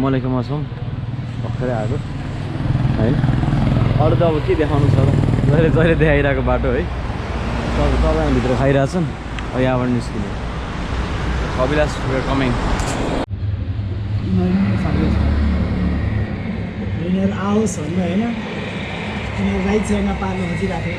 मलेको मौसम भर्खरै आएको हैन अरु त अब के देखाउनु छ र जहिले जहिले देखाइरहेको बाटो है तपाईँ भित्र खाइरहेछन् यहाँबाट निस्किने कबिलास वी आर कमिङ आओस् भन्नु होइन राइट साइडमा पार्नु खोजिरहेको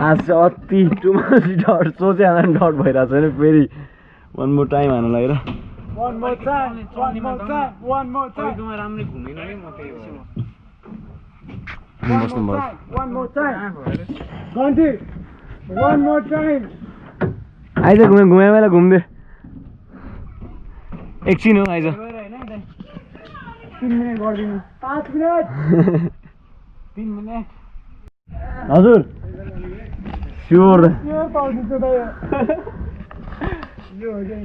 आज अति टु मच डर सोचे डर भइरहेको छैन फेरि वान मोर टाइम हान्नु लागि र आइज घुमे बेला घुम्दै एकछिन हो आइज 3 मिनेट गर्दिनु 5 मिनेट 3 मिनेट हजुर स्योर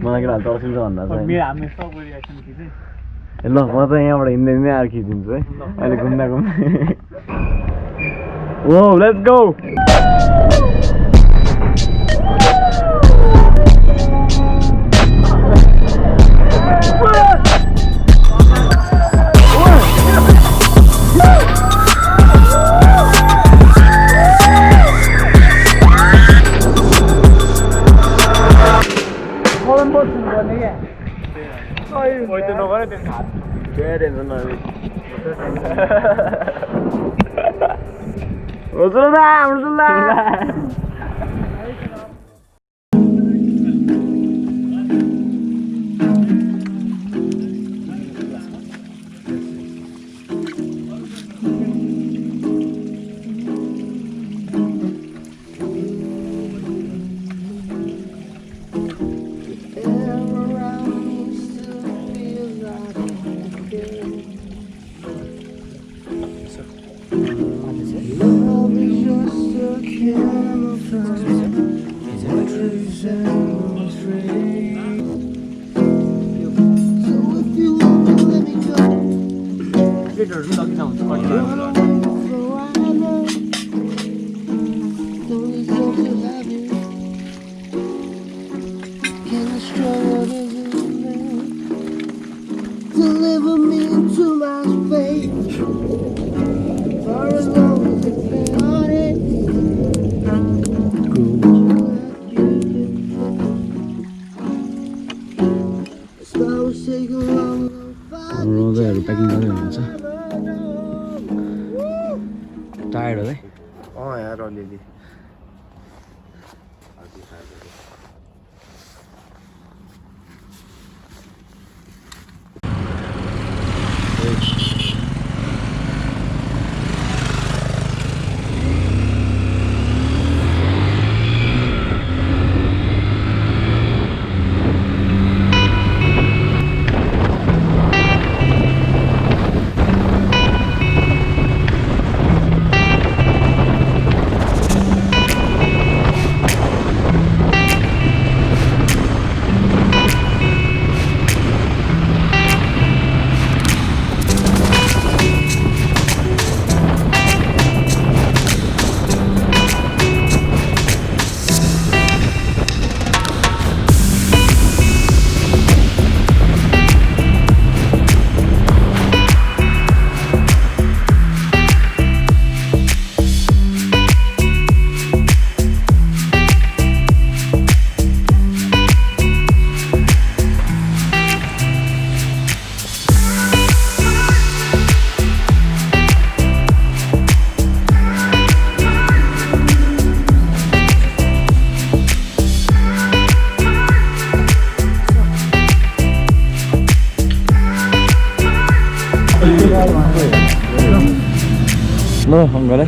मलाई केटा तर्सिन्छ भन्दा ल म त यहाँबाट हिँड्दै हिँड्दै आएर खिचिदिन्छु है अहिले घुम्दा घुम्दै ओ लेट्स गो प्लेटहरू पनि लगिन हुन्छ कति Deliver me into my fate. For as long as it's been on it. Stars take a long रोजहरू प्याकिङ गर्दै हुनुहुन्छ टायर्ड हो है यार अलिअलि ल अङ्कल है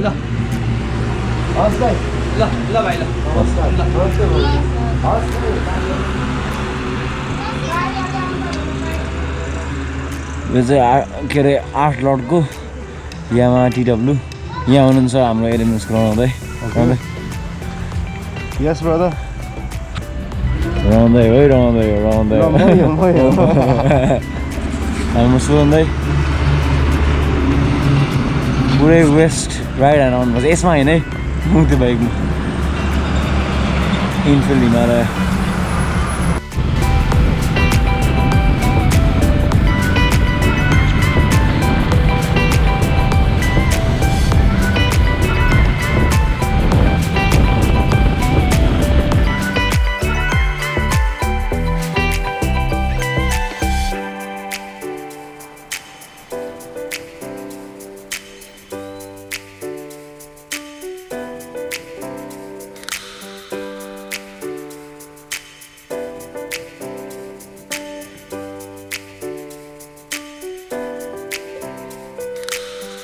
हस् भाइ ल ल भाइ ल यो चाहिँ के अरे 8 लटको यामा टिडब्लु यहाँ हुनुहुन्छ हाम्रो एलिमेन्ट्स गराउँदै यस ब्रदर रहँदै है रहँदै हाम्रो सुन्दै पुरै वेस्ट राइड एन्ड आउनुपर्छ यसमा होइन है त्यो बाइकमा इन्फिल्ड हिमालय